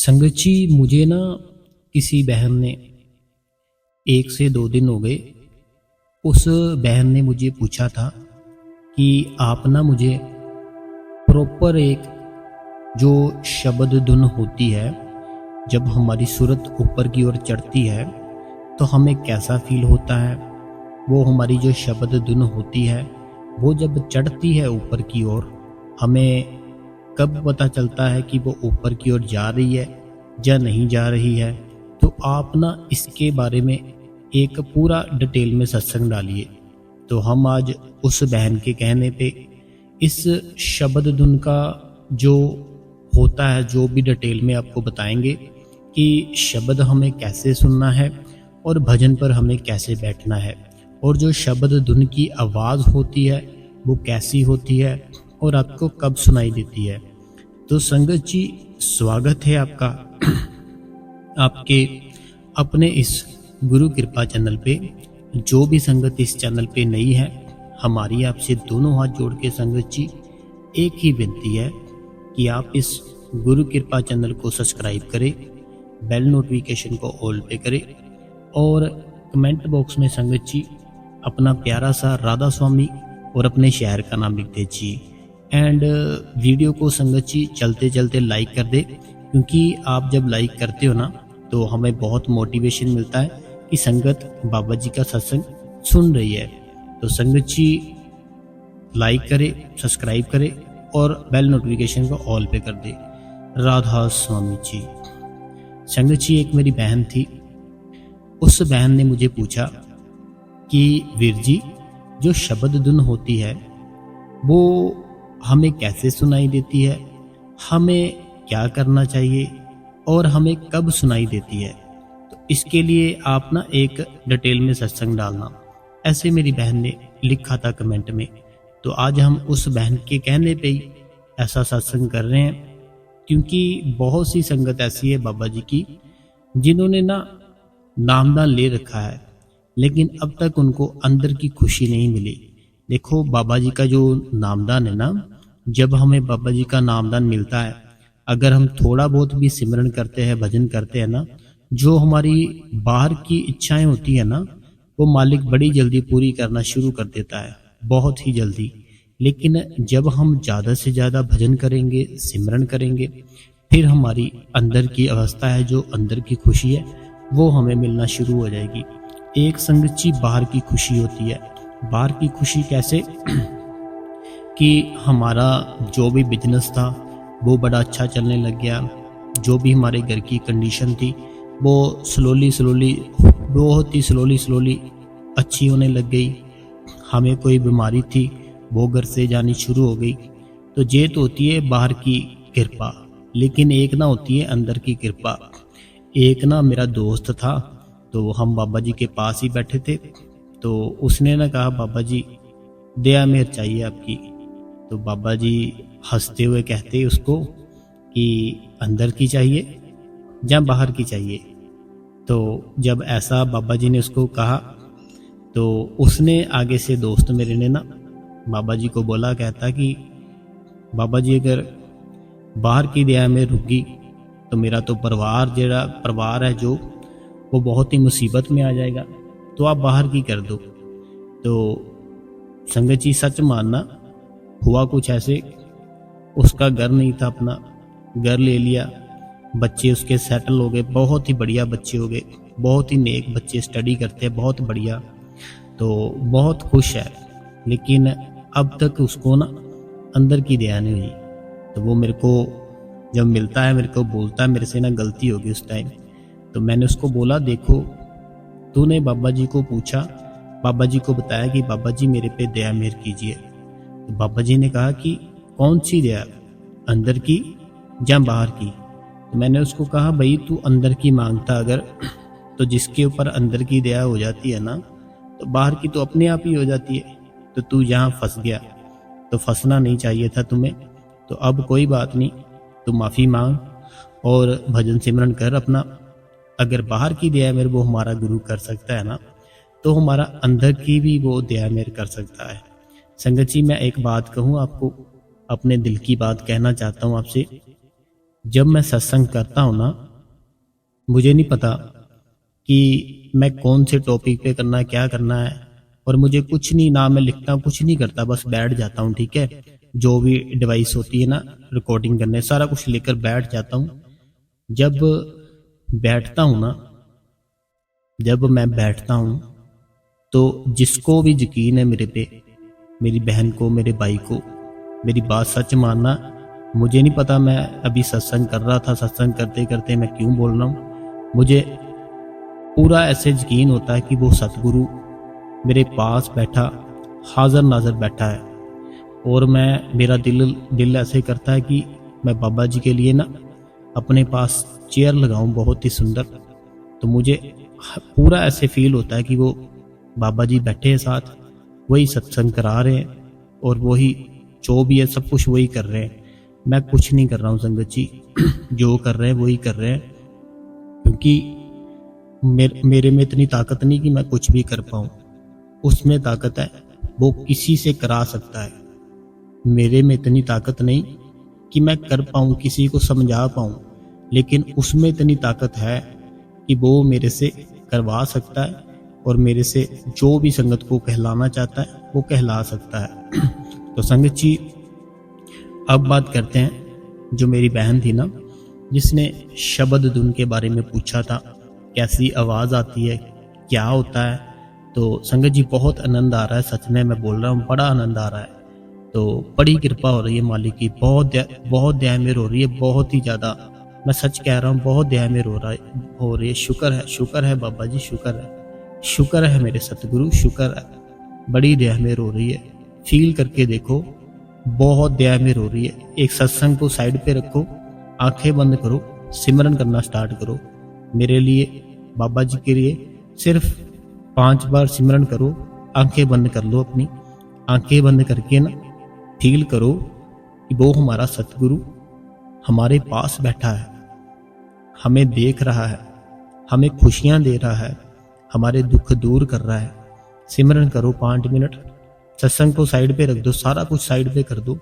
संगत जी, मुझे ना किसी बहन ने 1 से 2 दिन हो गए। उस बहन ने मुझे पूछा था कि आप ना मुझे प्रॉपर एक जो शब्द धुन होती है, जब हमारी सूरत ऊपर की ओर चढ़ती है तो हमें कैसा फील होता है। वो हमारी जो शब्द धुन होती है वो जब चढ़ती है ऊपर की ओर, हमें कब पता चलता है कि वो ऊपर की ओर जा रही है या नहीं जा रही है। तो आप ना इसके बारे में एक पूरा डिटेल में सत्संग डालिए। तो हम आज उस बहन के कहने पे इस शब्द धुन का जो होता है, जो भी डिटेल में आपको बताएंगे कि शब्द हमें कैसे सुनना है और भजन पर हमें कैसे बैठना है, और जो शब्द धुन की आवाज़ होती है वो कैसी होती है और आपको कब सुनाई देती है। तो संगत जी, स्वागत है आपका आपके अपने इस गुरु कृपा चैनल पे। जो भी संगत इस चैनल पे नई है, हमारी आपसे दोनों हाथ जोड़ के संगत जी एक ही विनती है कि आप इस गुरु कृपा चैनल को सब्सक्राइब करें, बेल नोटिफिकेशन को ऑल पे करें और कमेंट बॉक्स में संगत जी अपना प्यारा सा राधा स्वामी और अपने शहर का नाम लिख दीजिए। एंड वीडियो को संगत जी चलते चलते लाइक कर दे, क्योंकि आप जब लाइक करते हो ना तो हमें बहुत मोटिवेशन मिलता है कि संगत बाबा जी का सत्संग सुन रही है। तो संगत जी लाइक करे, सब्सक्राइब करे और बेल नोटिफिकेशन को ऑल पे कर दे। राधा स्वामी जी। संगत जी, एक मेरी बहन थी। उस बहन ने मुझे पूछा कि वीर जी, जो शब्द धुन होती है वो हमें कैसे सुनाई देती है, हमें क्या करना चाहिए और हमें कब सुनाई देती है। तो इसके लिए आप ना एक डिटेल में सत्संग डालना, ऐसे मेरी बहन ने लिखा था कमेंट में। तो आज हम उस बहन के कहने पे ही ऐसा सत्संग कर रहे हैं, क्योंकि बहुत सी संगत ऐसी है बाबा जी की जिन्होंने ना नामदान ले रखा है, लेकिन अब तक उनको अंदर की खुशी नहीं मिली। देखो, बाबा जी का जो नामदान है ना, जब हमें बाबा जी का नामदान मिलता है, अगर हम थोड़ा बहुत भी सिमरन करते हैं, भजन करते हैं ना, जो हमारी बाहर की इच्छाएं होती है ना, वो मालिक बड़ी जल्दी पूरी करना शुरू कर देता है, बहुत ही जल्दी। लेकिन जब हम ज़्यादा से ज़्यादा भजन करेंगे, सिमरन करेंगे, फिर हमारी अंदर की अवस्था है, जो अंदर की खुशी है, वो हमें मिलना शुरू हो जाएगी। एक संगत जी बाहर की खुशी होती है। बाहर की खुशी कैसे कि हमारा जो भी बिजनेस था वो बड़ा अच्छा चलने लग गया, जो भी हमारे घर की कंडीशन थी वो बहुत ही स्लोली अच्छी होने लग गई। हमें कोई बीमारी थी वो घर से जानी शुरू हो गई। तो ये तो होती है बाहर की कृपा, लेकिन एक ना होती है अंदर की कृपा। एक ना मेरा दोस्त था, तो हम बाबा जी के पास ही बैठे थे। तो उसने ना कहा, बाबा जी दया मेहर चाहिए आपकी। तो बाबा जी हंसते हुए कहते उसको कि अंदर की चाहिए या बाहर की चाहिए। तो जब ऐसा बाबा जी ने उसको कहा, तो उसने आगे से दोस्त मेरे ने ना बाबा जी को बोला, कहता कि बाबा जी अगर बाहर की दया में रुक गई तो मेरा तो परिवार है जो वो बहुत ही मुसीबत में आ जाएगा, तो आप बाहर की कर दो। तो संगत जी सच मानना, हुआ कुछ ऐसे, उसका घर नहीं था, अपना घर ले लिया, बच्चे उसके सेटल हो गए, बहुत ही बढ़िया बच्चे हो गए, बहुत ही नेक बच्चे, स्टडी करते हैं बहुत बढ़िया, तो बहुत खुश है। लेकिन अब तक उसको ना अंदर की दया नहीं हुई। तो वो मेरे को जब मिलता है, मेरे को बोलता है मेरे से ना गलती होगी उस टाइम। तो मैंने उसको बोला, देखो तूने बाबा जी को पूछा, बाबा जी को बताया कि बाबा जी मेरे पे दया मेहर कीजिए। तो बाबा जी ने कहा कि कौन सी दया, अंदर की या बाहर की। तो मैंने उसको कहा, भाई तू अंदर की मांगता अगर, तो जिसके ऊपर अंदर की दया हो जाती है ना, तो बाहर की तो अपने आप ही हो जाती है। तो तू यहाँ फंस गया, तो फंसना नहीं चाहिए था तुम्हें। तो अब कोई बात नहीं, तू माफ़ी मांग और भजन सिमरन कर अपना। अगर बाहर की दया मेरे वो हमारा गुरु कर सकता है ना, तो हमारा अंदर की भी वो दया मेरे कर सकता है। संगत जी, मैं एक बात कहूँ आपको, अपने दिल की बात कहना चाहता हूँ आपसे जब मैं सत्संग करता हूँ ना, मुझे नहीं पता कि मैं कौन से टॉपिक पे करना है, क्या करना है, और मुझे कुछ नहीं, ना मैं लिखता हूँ, कुछ नहीं करता, बस बैठ जाता हूँ। ठीक है, जो भी डिवाइस होती है ना रिकॉर्डिंग करने, सारा कुछ लेकर बैठ जाता हूँ। जब बैठता हूँ ना, जब मैं बैठता हूँ तो जिसको भी यकीन है मेरे पे, मेरी बहन को, मेरे भाई को, मेरी बात सच मानना। मुझे नहीं पता मैं अभी सत्संग कर रहा था, सत्संग करते करते मैं क्यों बोल रहा हूँ, मुझे पूरा ऐसे यकीन होता है कि वो सतगुरु मेरे पास बैठा, हाजिर नाजर बैठा है। और मेरा दिल ऐसे करता है कि मैं बाबा जी के लिए ना अपने पास चेयर लगाऊं बहुत ही सुंदर। तो मुझे पूरा ऐसे फील होता है कि वो बाबा जी बैठे हैं साथ, वही सत्संग करा रहे हैं, और वही जो भी है सब कुछ वही कर रहे हैं। मैं कुछ नहीं कर रहा हूँ संगत जी, जो कर रहे हैं वही कर रहे हैं। क्योंकि मेरे में इतनी ताकत नहीं कि मैं कुछ भी कर पाऊँ, उसमें ताकत है, वो किसी से करा सकता है। मेरे में इतनी ताकत नहीं कि मैं कर पाऊँ, किसी को समझा पाऊँ, लेकिन उसमें इतनी ताकत है कि वो मेरे से करवा सकता है, और मेरे से जो भी संगत को कहलाना चाहता है वो कहला सकता है। तो संगत जी, अब बात करते हैं जो मेरी बहन थी ना, जिसने शब्द धुन के बारे में पूछा था, कैसी आवाज़ आती है, क्या होता है। तो संगत जी, बहुत आनंद आ रहा है, सच में मैं बोल रहा हूँ, बड़ा आनंद आ रहा है। तो बड़ी कृपा हो रही है मालिक की, बहुत दया मेर हो रही है, बहुत ही ज़्यादा, मैं सच कह रहा हूँ, बहुत दया मेर हो रही है। शुक्र है बाबा जी, शुक्र है मेरे सतगुरु, शुक्र है, बड़ी दया मेर हो रही है। फील करके देखो, बहुत दया मेर हो रही है। एक सत्संग को साइड पे रखो, आंखें बंद करो, सिमरन करना स्टार्ट करो। मेरे लिए, बाबा जी के लिए सिर्फ 5 बार सिमरन करो, आंखें बंद कर लो अपनी, आंखें बंद करके ना फील करो कि वो हमारा सतगुरु हमारे पास बैठा है, हमें देख रहा है, हमें खुशियां दे रहा है, हमारे दुख दूर कर रहा है। सिमरन करो 5 मिनट, सत्संग को साइड पे रख दो, सारा कुछ साइड पे कर दो,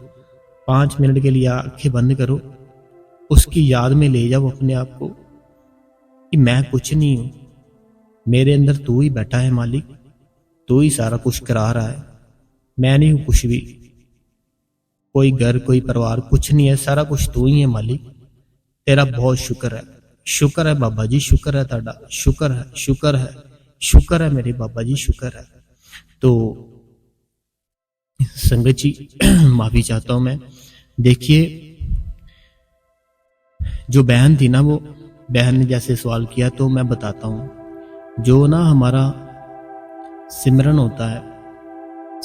5 मिनट के लिए आंखें बंद करो, उसकी याद में ले जाओ अपने आप को कि मैं कुछ नहीं हूं, मेरे अंदर तू ही बैठा है मालिक, तू ही सारा कुछ करा रहा है, मैं नहीं हूं कुछ भी, कोई घर, कोई परिवार कुछ नहीं है, सारा कुछ तू ही है मालिक। तेरा बहुत शुक्र है बाबा जी, शुक्र है ताड़ा, शुक्र है मेरे बाबा जी, शुक्र है। तो संगत जी, माफी चाहता हूं मैं। देखिए, जो बहन थी ना, वो बहन ने जैसे सवाल किया, तो मैं बताता हूं। जो ना हमारा सिमरन होता है,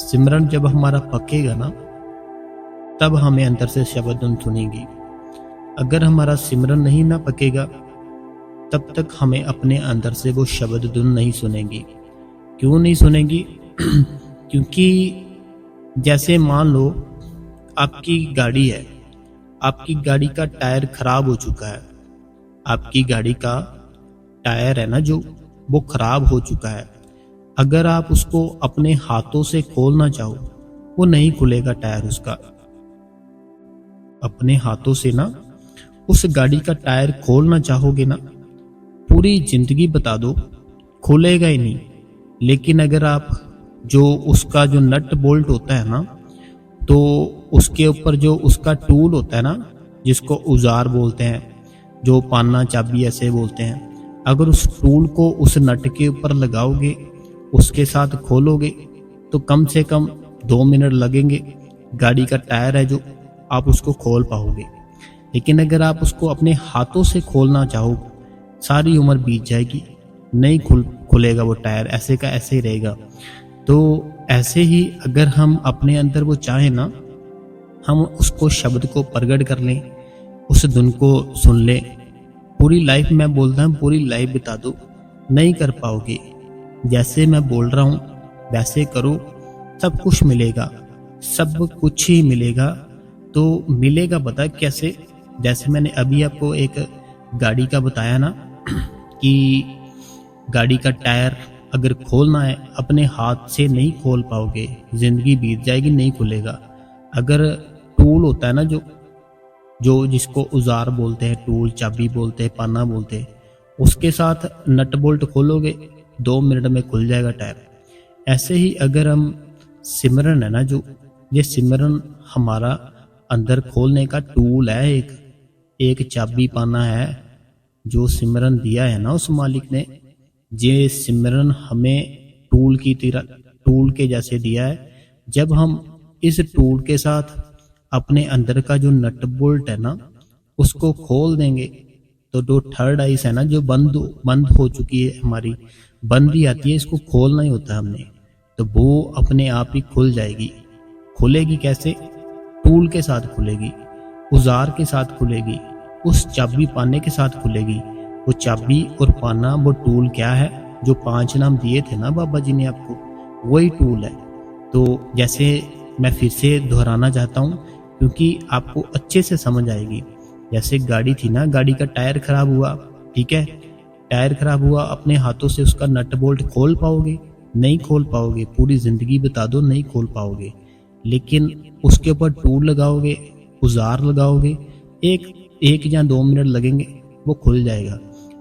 सिमरन जब हमारा पकेगा ना, तब हमें अंदर से शब्द धुन सुनेगी। अगर हमारा सिमरन नहीं ना पकेगा, तब तक हमें अपने अंदर से वो शब्द धुन नहीं सुनेगी। क्यों नहीं सुनेगी? क्योंकि जैसे मान लो आपकी गाड़ी है, आपकी गाड़ी का टायर खराब हो चुका है, आपकी गाड़ी का टायर है ना जो, वो खराब हो चुका है। अगर आप उसको अपने हाथों से खोलना चाहो, वो नहीं खुलेगा टायर उसका। अपने हाथों से ना उस गाड़ी का टायर खोलना चाहोगे ना, पूरी जिंदगी बता दो, खुलेगा ही नहीं। लेकिन अगर आप जो उसका जो नट बोल्ट होता है ना, तो उसके ऊपर जो उसका टूल होता है ना, जिसको औजार बोलते हैं, जो पाना चाबी ऐसे बोलते हैं, अगर उस टूल को उस नट के ऊपर लगाओगे, उसके साथ खोलोगे, तो कम से कम 2 मिनट लगेंगे, गाड़ी का टायर है जो, आप उसको खोल पाओगे। लेकिन अगर आप उसको अपने हाथों से खोलना चाहो, सारी उम्र बीत जाएगी, नहीं खुलेगा वो टायर, ऐसे का ऐसे ही रहेगा। तो ऐसे ही अगर हम अपने अंदर वो चाहें ना, हम उसको शब्द को प्रकट कर लें, उस धुन को सुन लें, पूरी लाइफ, मैं बोलता हूँ पूरी लाइफ बिता दो, नहीं कर पाओगे। जैसे मैं बोल रहा हूँ वैसे करो, सब कुछ मिलेगा, सब कुछ ही मिलेगा। तो मिलेगा पता कैसे? जैसे मैंने अभी आपको एक गाड़ी का बताया ना, कि गाड़ी का टायर अगर खोलना है, अपने हाथ से नहीं खोल पाओगे, जिंदगी बीत जाएगी, नहीं खुलेगा। अगर टूल होता है ना जो, जो जिसको औजार बोलते हैं, टूल, चाबी बोलते हैं, पाना बोलते हैं, उसके साथ नट बोल्ट खोलोगे 2 मिनट में खुल जाएगा टायर। ऐसे ही अगर हम सिमरन है ना, जो ये सिमरन हमारा अंदर खोलने का टूल है, एक चाबी पाना है जो सिमरन दिया है ना उस मालिक ने। ये सिमरन हमें टूल की तरह, टूल के जैसे दिया है। जब हम इस टूल के साथ अपने अंदर का जो नट बोल्ट है ना उसको खोल देंगे तो जो थर्ड आइस है ना, जो बंद हो चुकी है हमारी, बंद ही आती है, इसको खोलना ही होता है हमने, तो वो अपने आप ही खुल जाएगी। खुलेगी कैसे? टूल के साथ खुलेगी, औजार के साथ खुलेगी, उस चाबी पाने के साथ खुलेगी। वो चाबी और पाना, वो टूल क्या है? जो 5 नाम दिए थे ना बाबा जी ने आपको, वही टूल है। तो जैसे मैं फिर से दोहराना चाहता हूँ क्योंकि आपको अच्छे से समझ आएगी। जैसे गाड़ी थी ना, गाड़ी का टायर खराब हुआ, ठीक है, टायर खराब हुआ, अपने हाथों से उसका नट बोल्ट खोल पाओगे? नहीं खोल पाओगे। पूरी जिंदगी बता दो नहीं खोल पाओगे। लेकिन उसके ऊपर टूल लगाओगे, औजार लगाओगे, एक या 2 मिनट लगेंगे, वो खुल जाएगा।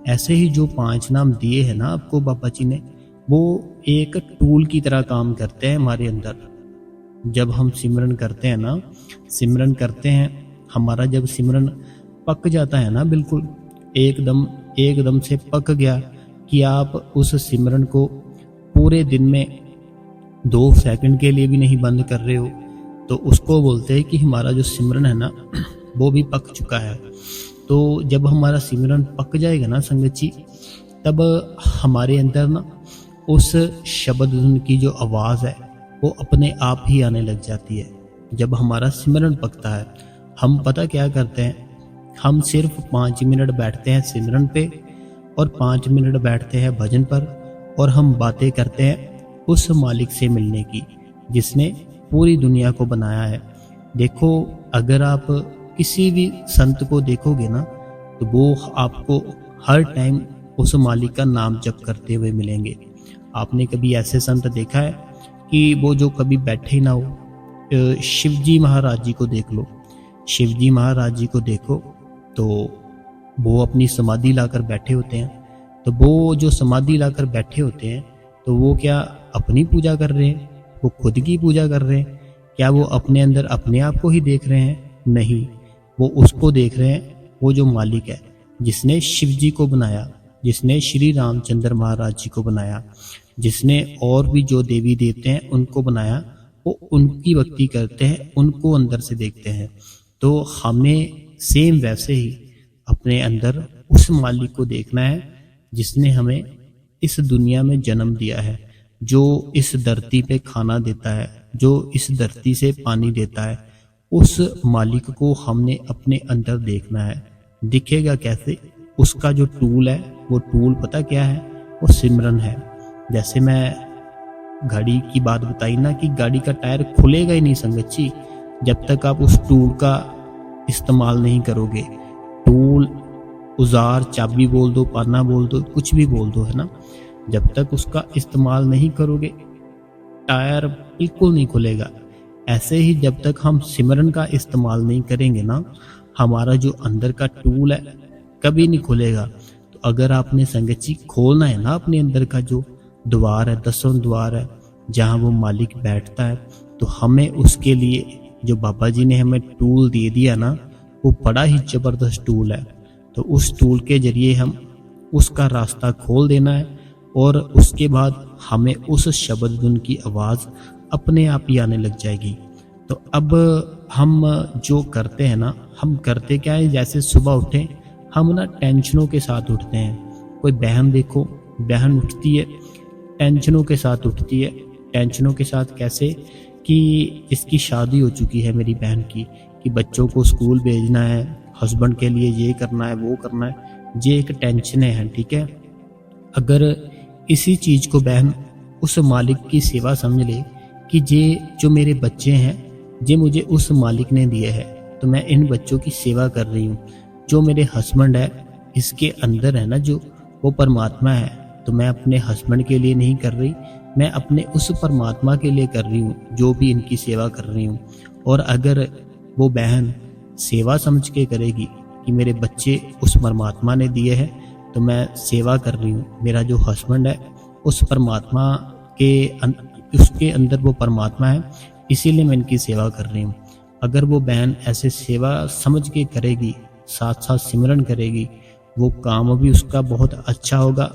ऐसे ही जो 5 नाम दिए हैं ना आपको बाबा जी ने, वो एक टूल की तरह काम करते हैं हमारे अंदर। जब हम सिमरन करते हैं ना, सिमरन करते हैं, हमारा जब सिमरन पक जाता है ना, बिल्कुल एकदम से पक गया कि आप उस सिमरन को पूरे दिन में 2 सेकंड के लिए भी नहीं बंद कर रहे हो, तो उसको बोलते हैं कि हमारा जो सिमरन है ना वो भी पक चुका है। तो जब हमारा सिमरन पक जाएगा ना संगत जी, तब हमारे अंदर ना उस शब्द धुन की जो आवाज़ है वो अपने आप ही आने लग जाती है। जब हमारा सिमरन पकता है, हम पता क्या करते हैं, हम सिर्फ 5 मिनट बैठते हैं सिमरन पे और 5 मिनट बैठते हैं भजन पर, और हम बातें करते हैं उस मालिक से मिलने की जिसने पूरी दुनिया को बनाया है। देखो, अगर आप किसी भी संत को देखोगे ना, तो वो आपको हर टाइम उस मालिक का नाम जप करते हुए मिलेंगे। आपने कभी ऐसे संत देखा है कि वो जो कभी बैठे ही ना हो? शिवजी महाराज जी को देख लो, शिवजी महाराज जी को देखो तो वो अपनी समाधि लाकर बैठे होते हैं। तो वो जो समाधि लाकर बैठे होते हैं, तो वो क्या अपनी पूजा कर रहे हैं? वो खुद की पूजा कर रहे हैं? क्या वो अपने अंदर अपने आप को ही देख रहे हैं? नहीं, वो उसको देख रहे हैं, वो जो मालिक है, जिसने शिव जी को बनाया, जिसने श्री रामचंद्र महाराज जी को बनाया, जिसने और भी जो देवी देवते हैं उनको बनाया, वो उनकी भक्ति करते हैं, उनको अंदर से देखते हैं। तो हमें सेम वैसे ही अपने अंदर उस मालिक को देखना है जिसने हमें इस दुनिया में जन्म दिया है, जो इस धरती पे खाना देता है, जो इस धरती से पानी देता है। उस मालिक को हमने अपने अंदर देखना है। दिखेगा कैसे? उसका जो टूल है, वो टूल पता क्या है? वो सिमरन है। जैसे मैं गाड़ी की बात बताई ना कि गाड़ी का टायर खुलेगा ही नहीं संगत जी जब तक आप उस टूल का इस्तेमाल नहीं करोगे। टूल, औजार, चाबी बोल दो, पाना बोल दो, कुछ भी बोल दो, है ना, जब तक उसका इस्तेमाल नहीं करोगे टायर बिल्कुल नहीं खुलेगा। ऐसे ही जब तक हम सिमरन का इस्तेमाल नहीं करेंगे ना, हमारा जो अंदर का टूल है कभी नहीं खुलेगा। तो अगर आपने संगत जी खोलना है ना अपने अंदर का जो द्वार है, 10वां द्वार है, जहाँ वो मालिक बैठता है, तो हमें उसके लिए जो बाबा जी ने हमें टूल दे दिया ना, वो बड़ा ही जबरदस्त टूल है। तो उस टूल के जरिए हम उसका रास्ता खोल देना है, और उसके बाद हमें उस शब्द धुन की आवाज़ अपने आप ही आने लग जाएगी। तो अब हम जो करते हैं ना, हम करते क्या है, जैसे सुबह उठे हम ना टेंशनों के साथ उठते हैं। कोई बहन देखो, बहन उठती है टेंशनों के साथ उठती है। टेंशनों के साथ कैसे? कि इसकी शादी हो चुकी है मेरी बहन की, कि बच्चों को स्कूल भेजना है, हस्बैंड के लिए ये करना है, वो करना है, ये एक टेंशन है, ठीक है। अगर इसी चीज़ को बहन उस मालिक की सेवा समझ ले कि ये जो मेरे बच्चे हैं, ये मुझे उस मालिक ने दिए हैं, तो मैं इन बच्चों की सेवा कर रही हूँ। जो मेरे हस्बैंड है, इसके अंदर है ना जो, वो परमात्मा है, तो मैं अपने हस्बैंड के लिए नहीं कर रही, मैं अपने उस परमात्मा के लिए कर रही हूँ जो भी इनकी सेवा कर रही हूँ। और अगर वो बहन सेवा समझ के करेगी कि मेरे बच्चे उस परमात्मा ने दिए हैं तो मैं सेवा कर रही हूँ, मेरा जो हस्बैंड है उस परमात्मा उसके अंदर वो परमात्मा है, इसीलिए मैं इनकी सेवा कर रही हूँ। अगर वो बहन ऐसे सेवा समझ के करेगी, साथ साथ सिमरन करेगी, वो काम भी उसका बहुत अच्छा होगा,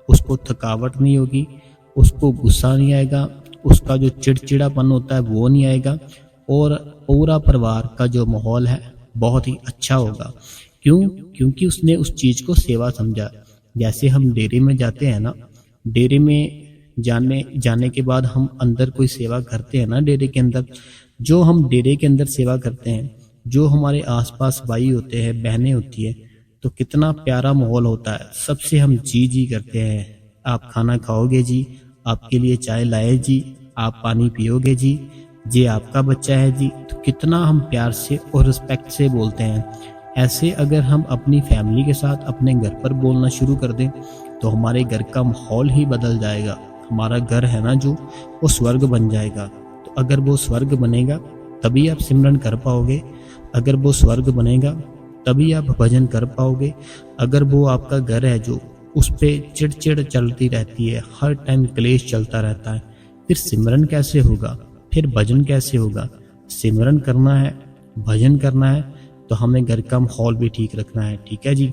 उसको थकावट नहीं होगी, उसको गुस्सा नहीं आएगा, उसका जो चिड़चिड़ापन होता है वो नहीं आएगा, और पूरा परिवार का जो माहौल है बहुत ही अच्छा होगा। क्यों? क्योंकि उसने उस चीज़ को सेवा समझा। जैसे हम डेरे में जाते हैं ना, डेरे में जाने के बाद हम अंदर कोई सेवा करते हैं ना डेरे के अंदर, जो हम डेरे के अंदर सेवा करते हैं, जो हमारे आसपास भाई होते हैं, बहनें होती है, तो कितना प्यारा माहौल होता है। सबसे हम जी जी करते हैं, आप खाना खाओगे जी, आपके लिए चाय लाए जी, आप पानी पियोगे जी, ये आपका बच्चा है जी। तो कितना हम प्यार से और रिस्पेक्ट से बोलते हैं। ऐसे अगर हम अपनी फैमिली के साथ अपने घर पर बोलना शुरू कर दें तो हमारे घर का माहौल ही बदल जाएगा। हमारा घर है ना जो, वो स्वर्ग बन जाएगा। तो अगर वो स्वर्ग बनेगा तभी आप सिमरन कर पाओगे, अगर वो स्वर्ग बनेगा तभी आप भजन कर पाओगे। अगर वो आपका घर है जो उस पर चिड़चिड़ चलती रहती है, हर टाइम क्लेश चलता रहता है, फिर सिमरन कैसे होगा, फिर भजन कैसे होगा। सिमरन करना है, भजन करना है, तो हमें घर का माहौल भी ठीक रखना है। ठीक है जी।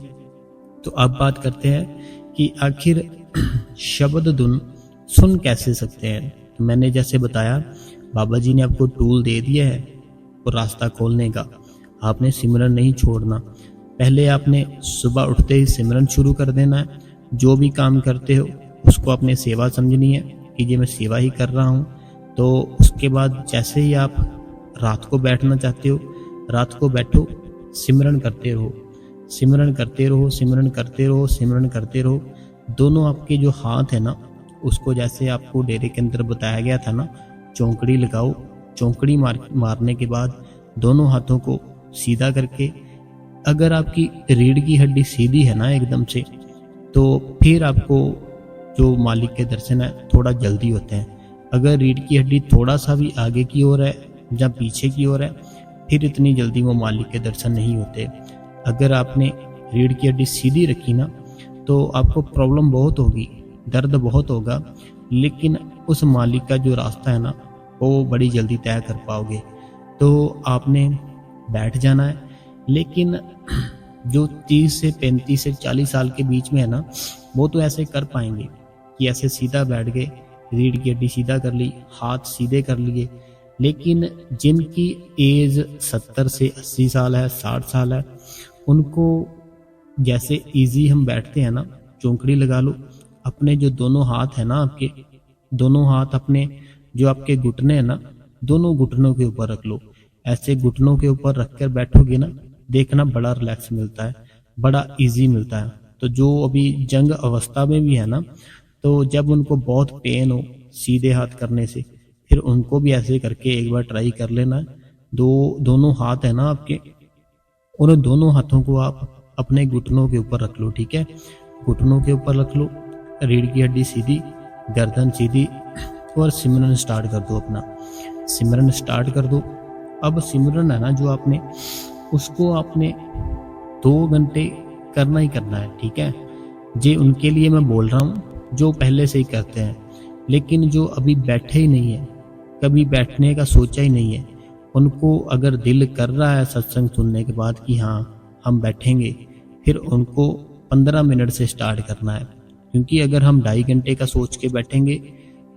तो अब बात करते हैं कि आखिर शब्द धुन सुन कैसे सकते हैं। तो मैंने जैसे बताया, बाबा जी ने आपको टूल दे दिया है और रास्ता खोलने का। आपने सिमरन नहीं छोड़ना। पहले आपने सुबह उठते ही सिमरन शुरू कर देना है। जो भी काम करते हो उसको अपने सेवा समझनी है कि ये मैं सेवा ही कर रहा हूँ। तो उसके बाद जैसे ही आप रात को बैठना चाहते हो, रात को बैठो, सिमरन करते रहो, सिमरन करते रहो, सिमरन करते रहो, सिमरन करते रहो। दोनों आपके जो हाथ है ना, उसको जैसे आपको डेरे के अंदर बताया गया था ना, चौंकड़ी लगाओ। चौंकड़ी मारने के बाद दोनों हाथों को सीधा करके, अगर आपकी रीढ़ की हड्डी सीधी है ना एकदम से, तो फिर आपको जो मालिक के दर्शन है थोड़ा जल्दी होते हैं। अगर रीढ़ की हड्डी थोड़ा सा भी आगे की ओर है या पीछे की ओर है, फिर इतनी जल्दी वो मालिक के दर्शन नहीं होते। अगर आपने रीढ़ की हड्डी सीधी रखी ना, तो आपको प्रॉब्लम बहुत होगी, दर्द बहुत होगा, लेकिन उस मालिक का जो रास्ता है ना, वो बड़ी जल्दी तय कर पाओगे। तो आपने बैठ जाना है। लेकिन जो 30 से 35 से 40 साल के बीच में है ना, वो तो ऐसे कर पाएंगे कि ऐसे सीधा बैठ गए, रीढ़ की हड्डी सीधा कर ली, हाथ सीधे कर लिए। लेकिन जिनकी एज 70 से 80 साल है, 60 साल है, उनको जैसे इजी हम बैठते हैं ना, चौंकड़ी लगा लो। अपने जो दोनों हाथ है ना, आपके दोनों हाथ अपने जो आपके घुटने हैं ना, दोनों घुटनों के ऊपर रख लो। ऐसे घुटनों के ऊपर रखकर बैठोगे ना, देखना बड़ा रिलैक्स मिलता है, बड़ा इजी मिलता है। तो जो अभी जंग अवस्था में भी है ना, तो जब उनको बहुत पेन हो सीधे हाथ करने से, फिर उनको भी ऐसे करके एक बार ट्राई कर लेना। दोनों हाथ है ना आपके, उन दोनों हाथों को आप अपने घुटनों के ऊपर रख लो। ठीक है, घुटनों के ऊपर रख लो, रीढ़ की हड्डी सीधी, गर्दन सीधी, और सिमरन स्टार्ट कर दो। अपना सिमरन स्टार्ट कर दो। अब सिमरन है ना जो आपने, उसको आपने 2 घंटे करना ही करना है। ठीक है, ये उनके लिए मैं बोल रहा हूँ जो पहले से ही करते हैं, लेकिन जो अभी बैठे ही नहीं है, कभी बैठने का सोचा ही नहीं है, उनको अगर दिल कर रहा है सत्संग सुनने के बाद कि हाँ हम बैठेंगे, फिर उनको 15 मिनट से स्टार्ट करना है। क्योंकि अगर हम 2.5 घंटे का सोच के बैठेंगे,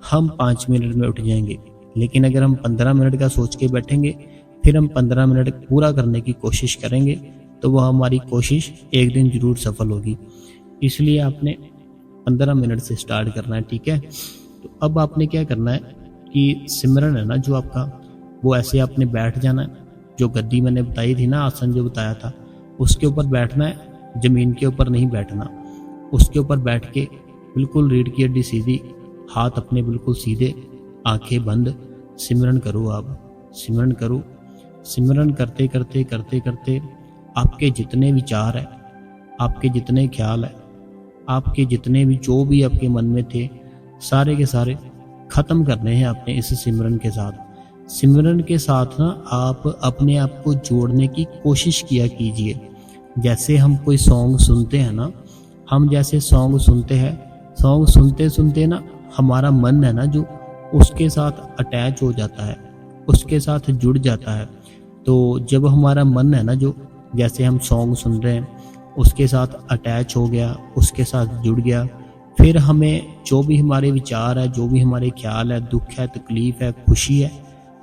हम 5 मिनट में उठ जाएंगे। लेकिन अगर हम 15 मिनट का सोच के बैठेंगे, फिर हम 15 मिनट पूरा करने की कोशिश करेंगे, तो वह हमारी कोशिश एक दिन जरूर सफल होगी। इसलिए आपने 15 मिनट से स्टार्ट करना है। ठीक है, तो अब आपने क्या करना है कि सिमरन है ना जो आपका, वो ऐसे आपने बैठ जाना है। जो गद्दी मैंने बताई थी ना, आसन जो बताया था, उसके ऊपर बैठना है, जमीन के ऊपर नहीं बैठना। उसके ऊपर बैठ के बिल्कुल रीढ़ की हड्डी सीधी, हाथ अपने बिल्कुल सीधे, आंखें बंद, सिमरन करो। आप सिमरन करो। सिमरन करते करते करते करते आपके जितने विचार है, आपके जितने ख्याल है, आपके जितने भी जो भी आपके मन में थे, सारे के सारे खत्म करने हैं आपने इस सिमरन के साथ। सिमरन के साथ ना आप अपने आप को जोड़ने की कोशिश किया कीजिए। जैसे हम कोई सॉन्ग सुनते हैं ना, हम जैसे सॉन्ग सुनते हैं, सॉन्ग सुनते सुनते ना हमारा मन है ना जो उसके साथ अटैच हो जाता है, उसके साथ जुड़ जाता है। तो जब हमारा मन है ना जो, जैसे हम सॉन्ग सुन रहे हैं, उसके साथ अटैच हो गया, उसके साथ जुड़ गया, फिर हमें जो भी हमारे विचार है, जो भी हमारे ख्याल है, दुख है, तकलीफ है, खुशी है,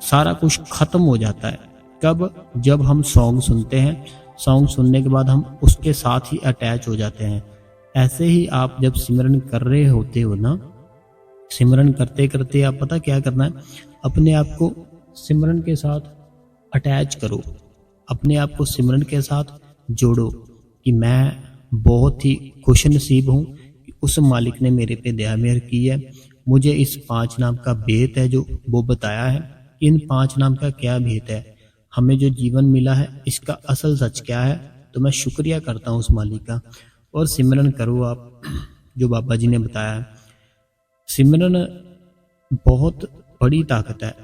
सारा कुछ ख़त्म हो जाता है। कब? जब हम सॉन्ग सुनते हैं, सॉन्ग सुनने के बाद हम उसके साथ ही अटैच हो जाते हैं। ऐसे ही आप जब सिमरन कर रहे होते हो ना, सिमरन करते करते आप पता क्या करना है, अपने आप को सिमरन के साथ अटैच करो, अपने आप को सिमरन के साथ जोड़ो कि मैं बहुत ही खुश नसीब हूँ कि उस मालिक ने मेरे पे दया मेहर की है। मुझे इस 5 नाम का भेद है जो वो बताया है, इन 5 नाम का क्या भेद है, हमें जो जीवन मिला है इसका असल सच क्या है। तो मैं शुक्रिया करता हूँ उस मालिक का। और सिमरन करो आप, जो बाबा जी ने बताया है। सिमरन बहुत बड़ी ताकत है।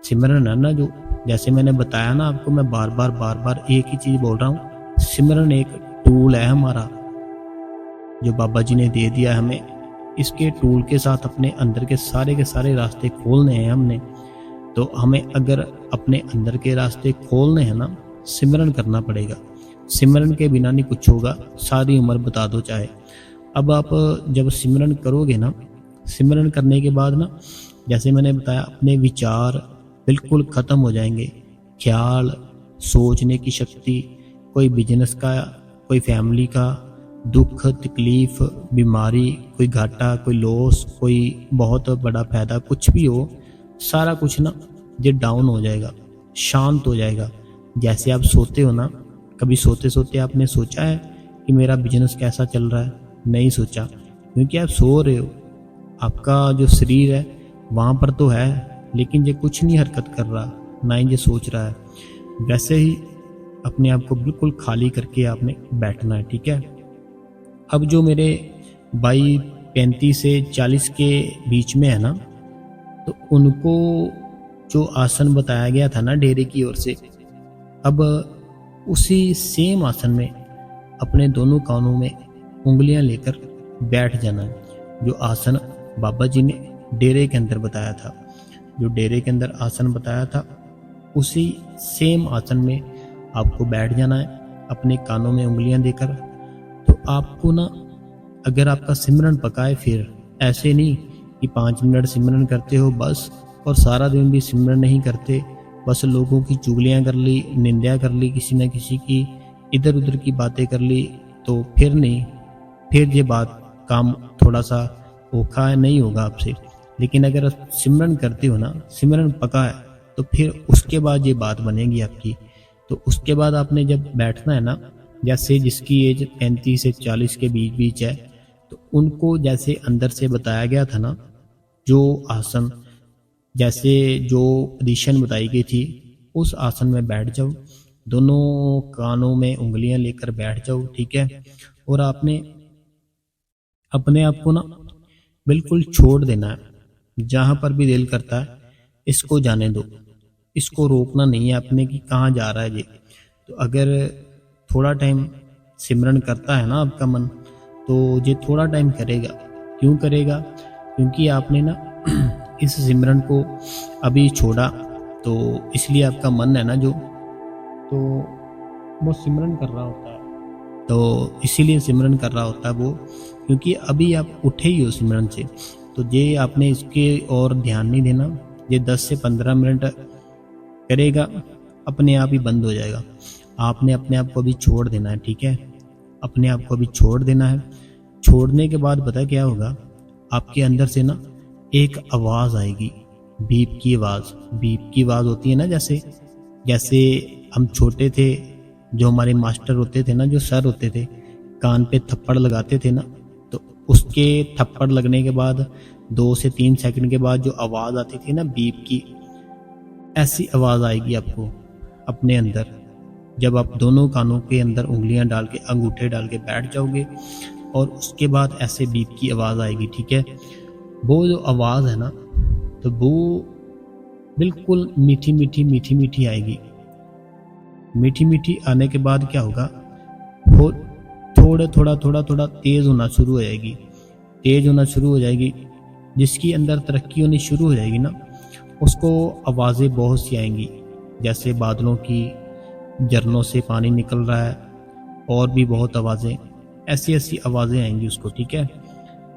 सिमरन है ना जो, जैसे मैंने बताया ना आपको, मैं बार बार एक ही चीज़ बोल रहा हूँ, सिमरन एक टूल है हमारा जो बाबा जी ने दे दिया है हमें। इसके टूल के साथ अपने अंदर के सारे रास्ते खोलने हैं हमने। तो हमें अगर अपने अंदर के रास्ते खोलने हैं ना, सिमरन करना पड़ेगा। सिमरन के बिना नहीं कुछ होगा, सारी उम्र बता दो चाहे। अब आप जब सिमरन करोगे ना, सिमरन करने के बाद ना, जैसे मैंने बताया, अपने विचार बिल्कुल ख़त्म हो जाएंगे। ख्याल, सोचने की शक्ति, कोई बिजनेस का, कोई फैमिली का, दुख तकलीफ, बीमारी, कोई घाटा, कोई लॉस, कोई बहुत बड़ा फायदा, कुछ भी हो, सारा कुछ ना ये डाउन हो जाएगा, शांत हो जाएगा। जैसे आप सोते हो ना, कभी सोते सोते आपने सोचा है कि मेरा बिजनेस कैसा चल रहा है? नहीं सोचा, क्योंकि आप सो रहे हो। आपका जो शरीर है वहाँ पर तो है, लेकिन ये कुछ नहीं हरकत कर रहा, ना ही ये सोच रहा है। वैसे ही अपने आप को बिल्कुल खाली करके आपने बैठना है, ठीक है। अब जो मेरे भाई 35 से 40 के बीच में है ना, तो उनको जो आसन बताया गया था ना डेरे की ओर से, अब उसी सेम आसन में अपने दोनों कानों में उंगलियां लेकर बैठ जाना है। जो आसन बाबा जी ने डेरे के अंदर बताया था, जो डेरे के अंदर आसन बताया था, उसी सेम आसन में आपको बैठ जाना है अपने कानों में उंगलियां देकर। तो आपको ना, अगर आपका सिमरन पका है, फिर ऐसे नहीं कि 5 मिनट सिमरन करते हो बस, और सारा दिन भी सिमरन नहीं करते, बस लोगों की चुगलियां कर ली, निंदा कर ली, किसी न किसी की इधर उधर की बातें कर ली, तो फिर नहीं, फिर ये बात काम थोड़ा सा औखा है, नहीं होगा आपसे। लेकिन अगर आप सिमरन करते हो ना, सिमरन पका है, तो फिर उसके बाद ये बात बनेगी आपकी। तो उसके बाद आपने जब बैठना है ना, जैसे जिसकी एज 35 से 40 के बीच बीच है, तो उनको जैसे अंदर से बताया गया था ना, जो आसन, जैसे जो पोजीशन बताई गई थी, उस आसन में बैठ जाओ, दोनों कानों में उंगलियां लेकर बैठ जाओ, ठीक है। और आपने अपने आप को ना बिल्कुल छोड़ देना है। जहाँ पर भी दिल करता है इसको जाने दो, इसको रोकना नहीं है आपने कि कहाँ जा रहा है ये। तो अगर थोड़ा टाइम सिमरन करता है ना आपका मन, तो ये थोड़ा टाइम करेगा। क्यों करेगा? क्योंकि आपने ना इस सिमरन को अभी छोड़ा, तो इसलिए आपका मन है ना जो, तो वो सिमरन कर रहा होता है, तो इसीलिए सिमरन कर रहा होता है वो, क्योंकि अभी आप उठे ही हो सिमरन से। तो ये आपने इसके और ध्यान नहीं देना। ये 10 से 15 मिनट करेगा, अपने आप ही बंद हो जाएगा। आपने अपने आप को अभी छोड़ देना है, ठीक है। अपने आप को अभी छोड़ देना है। छोड़ने के बाद पता क्या होगा, आपके अंदर से ना एक आवाज़ आएगी, बीप की आवाज़। बीप की आवाज़ होती है ना, जैसे जैसे हम छोटे थे, जो हमारे मास्टर होते थे ना, जो सर होते थे, कान पे थप्पड़ लगाते थे ना, तो उसके थप्पड़ लगने के बाद 2 से 3 सेकंड के बाद जो आवाज़ आती थी ना बीप की, ऐसी आवाज़ आएगी आपको अपने अंदर। जब आप दोनों कानों के अंदर उंगलियां डाल के, अंगूठे डाल के बैठ जाओगे, और उसके बाद ऐसे बीप की आवाज़ आएगी, ठीक है। वो जो आवाज़ है ना, तो वो बिल्कुल मीठी मीठी मीठी मीठी आएगी। मीठी मीठी आने के बाद क्या होगा, वो थोड़ा थोड़ा तेज़ होना शुरू हो जाएगी। तेज़ होना शुरू हो जाएगी, जिसकी अंदर तरक्की होनी शुरू हो जाएगी ना, उसको आवाज़ें बहुत सी आएंगी, जैसे बादलों की, झरनों से पानी निकल रहा है, और भी बहुत आवाज़ें, ऐसी ऐसी आवाज़ें आएंगी उसको। ठीक है,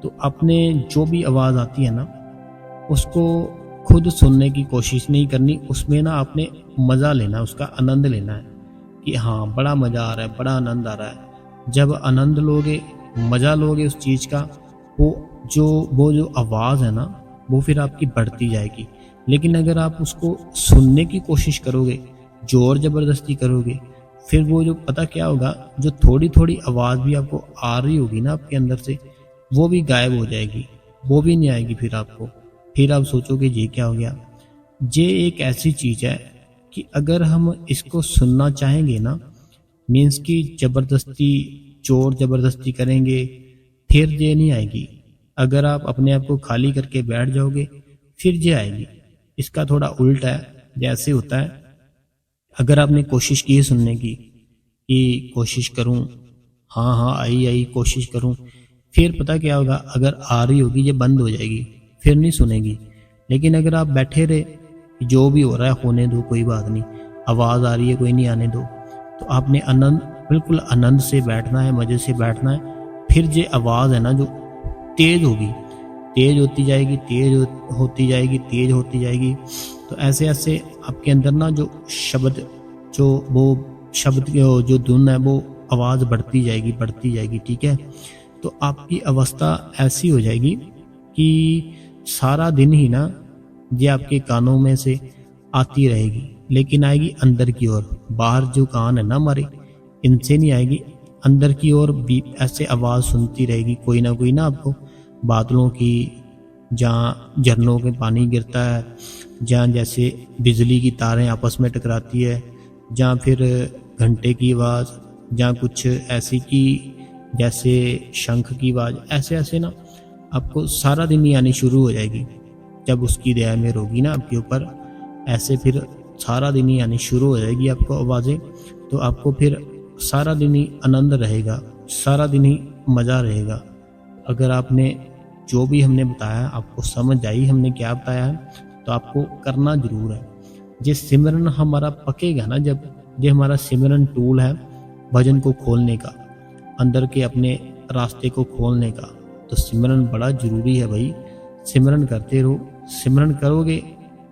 तो आपने जो भी आवाज़ आती है ना, उसको खुद सुनने की कोशिश नहीं करनी, उसमें ना आपने मज़ा लेना, उसका आनंद लेना है कि हाँ बड़ा मज़ा आ रहा है, बड़ा आनंद आ रहा है। जब आनंद लोगे, मज़ा लोगे उस चीज़ का, वो जो आवाज़ है ना, वो फिर आपकी बढ़ती जाएगी। लेकिन अगर आप उसको सुनने की कोशिश करोगे, जोर ज़बरदस्ती करोगे, फिर वो जो पता क्या होगा, जो थोड़ी थोड़ी आवाज़ भी आपको आ रही होगी ना आपके अंदर से, वो भी गायब हो जाएगी, वो भी नहीं आएगी फिर आपको। फिर आप सोचोगे ये क्या हो गया। ये एक ऐसी चीज़ है कि अगर हम इसको सुनना चाहेंगे ना, मीन्स कि ज़बरदस्ती, जोर ज़बरदस्ती करेंगे, फिर ये नहीं आएगी। अगर आप अपने आप को खाली करके बैठ जाओगे, फिर ये आएगी। इसका थोड़ा उल्टा है। जैसे होता है, अगर आपने कोशिश की है सुनने की, कि कोशिश करूं, हाँ हाँ आई आई कोशिश करूं, फिर पता क्या होगा, अगर आ रही होगी ये बंद हो जाएगी, फिर नहीं सुनेगी। लेकिन अगर आप बैठे रहे, जो भी हो रहा है होने दो, कोई बात नहीं, आवाज़ आ रही है कोई नहीं, आने दो, तो आपने आनंद, बिल्कुल आनंद से बैठना है, मज़े से बैठना है। फिर ये आवाज़ है ना जो तेज़ होगी, तेज़ होती जाएगी, तेज़ होती जाएगी, तेज़ होती जाएगी। तो ऐसे ऐसे आपके अंदर ना जो शब्द, जो धुन है, वो आवाज़ बढ़ती जाएगी, बढ़ती जाएगी। ठीक है, तो आपकी अवस्था ऐसी हो जाएगी कि सारा दिन ही ना ये आपके कानों में से आती रहेगी, लेकिन आएगी अंदर की ओर। बाहर जो कान है ना हमारे, इनसे नहीं आएगी, अंदर की ओर भी ऐसे आवाज़ सुनती रहेगी, कोई ना आपको, बादलों की, जहाँ झरनों के पानी गिरता है, जहाँ जैसे बिजली की तारें आपस में टकराती है, जहाँ फिर घंटे की आवाज़, जहाँ कुछ ऐसी की जैसे शंख की आवाज़, ऐसे ऐसे ना आपको सारा दिन ही आनी शुरू हो जाएगी। जब उसकी दया मेहर होगी ना आपके ऊपर, ऐसे फिर सारा दिन ही आनी शुरू हो जाएगी आपको आवाज़ें। तो आपको फिर सारा दिन ही आनंद रहेगा, सारा दिन ही मज़ा रहेगा। अगर आपने जो भी हमने बताया आपको समझ आई, हमने क्या बताया है, तो आपको करना ज़रूर है। ये सिमरन हमारा पकेगा ना, जब ये हमारा सिमरन टूल है भजन को खोलने का, अंदर के अपने रास्ते को खोलने का, तो सिमरन बड़ा ज़रूरी है भाई। सिमरन करते रहो, सिमरन करोगे,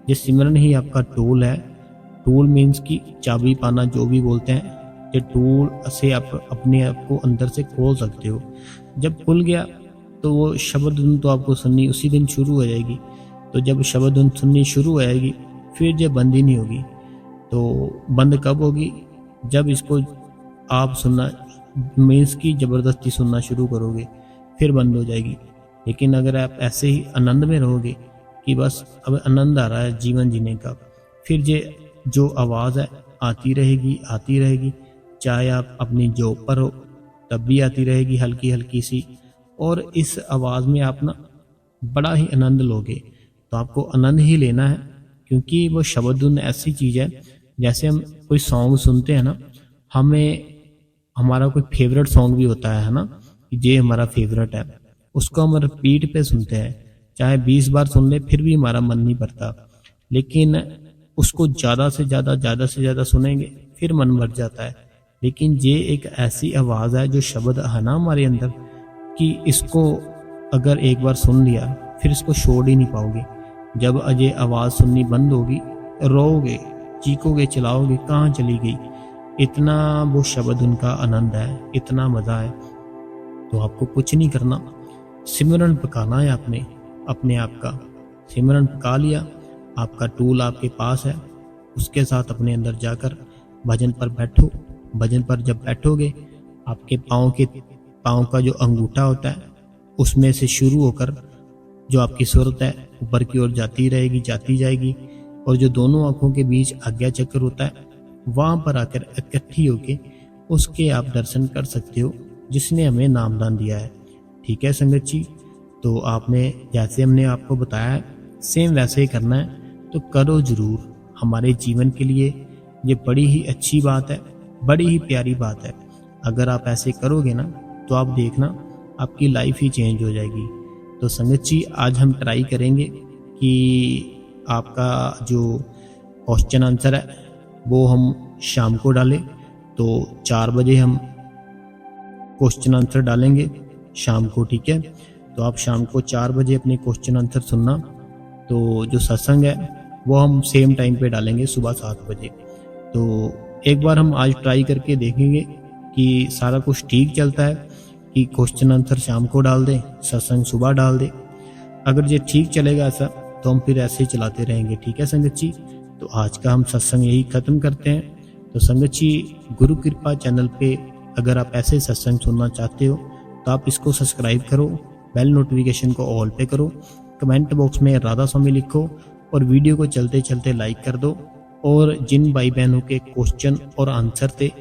ये सिमरन ही आपका टूल है। टूल मीन्स की चाबी पाना, जो भी बोलते हैं, ये टूल से आप अपने आप को अंदर से खोल सकते हो। जब खुल गया तो वो शब्द धुन तो आपको सुननी उसी दिन शुरू हो जाएगी। तो जब शब्द धुन सुननी शुरू हो जाएगी, फिर ये बंद ही नहीं होगी। तो बंद कब होगी, जब इसको आप सुनना, मीन्स की ज़बरदस्ती सुनना शुरू करोगे, फिर बंद हो जाएगी। लेकिन अगर आप ऐसे ही आनंद में रहोगे कि बस अब आनंद आ रहा है जीवन जीने का, फिर ये जो आवाज़ है आती रहेगी, चाहे आप अपनी जॉब पर हो तब भी आती रहेगी, हल्की हल्की सी, और इस आवाज़ में आप ना बड़ा ही आनंद लोगे। तो आपको आनंद ही लेना है, क्योंकि वो शब्द धुन ऐसी चीज़ है, जैसे हम कोई सॉन्ग सुनते हैं ना, हमें हमारा कोई फेवरेट सॉन्ग भी होता है ना, ये हमारा फेवरेट है, उसको हम रिपीट पे सुनते हैं, चाहे 20 बार सुन ले फिर भी हमारा मन नहीं भरता। लेकिन उसको ज़्यादा से ज़्यादा सुनेंगे, फिर मन भर जाता है। लेकिन ये एक ऐसी आवाज़ है, जो शब्द है ना हमारे अंदर, कि इसको अगर एक बार सुन लिया, फिर इसको छोड़ ही नहीं पाओगे। जब ये आवाज़ सुननी बंद होगी, रोओगे, चीखोगे, चिल्लाओगे, कहाँ चली गई। इतना वो शब्द उनका आनंद है, इतना मज़ा है। तो आपको कुछ नहीं करना, सिमरन पकाना है आपने अपने आप का। सिमरन पका लिया, आपका टूल आपके पास है, उसके साथ अपने अंदर जाकर भजन पर बैठो। भजन पर जब बैठोगे, आपके पाँव का जो अंगूठा होता है, उसमें से शुरू होकर जो आपकी सुरत है ऊपर की ओर जाती रहेगी, जाती जाएगी, और जो दोनों आँखों के बीच आज्ञा चक्र होता है, वहाँ पर आकर इकट्ठी होके उसके आप दर्शन कर सकते हो, जिसने हमें नामदान दिया है। ठीक है संगत जी, तो आपने जैसे हमने आपको बताया है, सेम वैसे ही करना है। तो करो ज़रूर। हमारे जीवन के लिए ये बड़ी ही अच्छी बात है, बड़ी ही प्यारी बात है। अगर आप ऐसे करोगे ना तो आप देखना आपकी लाइफ ही चेंज हो जाएगी। तो संगत जी, आज हम ट्राई करेंगे कि आपका जो क्वेश्चन आंसर है वो हम शाम को डालें। तो 4 बजे हम क्वेश्चन आंसर डालेंगे शाम को, ठीक है। तो आप शाम को 4 बजे अपने क्वेश्चन आंसर सुनना। तो जो सत्संग है वो हम सेम टाइम पे डालेंगे, सुबह 7 बजे। तो एक बार हम आज ट्राई करके देखेंगे कि सारा कुछ ठीक चलता है, कि क्वेश्चन आंसर शाम को डाल दें, सत्संग सुबह डाल दें। अगर ये ठीक चलेगा ऐसा तो हम फिर ऐसे ही चलाते रहेंगे, ठीक है संगत जी। तो आज का हम सत्संग यही ख़त्म करते हैं। तो संगत जी, गुरु कृपा चैनल पे अगर आप ऐसे सत्संग सुनना चाहते हो तो आप इसको सब्सक्राइब करो, बेल नोटिफिकेशन को ऑल पे करो, कमेंट बॉक्स में राधा स्वामी लिखो और वीडियो को चलते चलते लाइक कर दो। और जिन भाई बहनों के क्वेश्चन और आंसर थे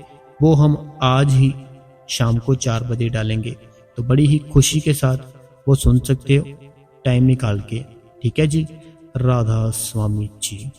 वो हम आज ही शाम को 4 बजे डालेंगे। तो बड़ी ही खुशी के साथ वो सुन सकते हो टाइम निकाल के, ठीक है जी। राधा स्वामी जी।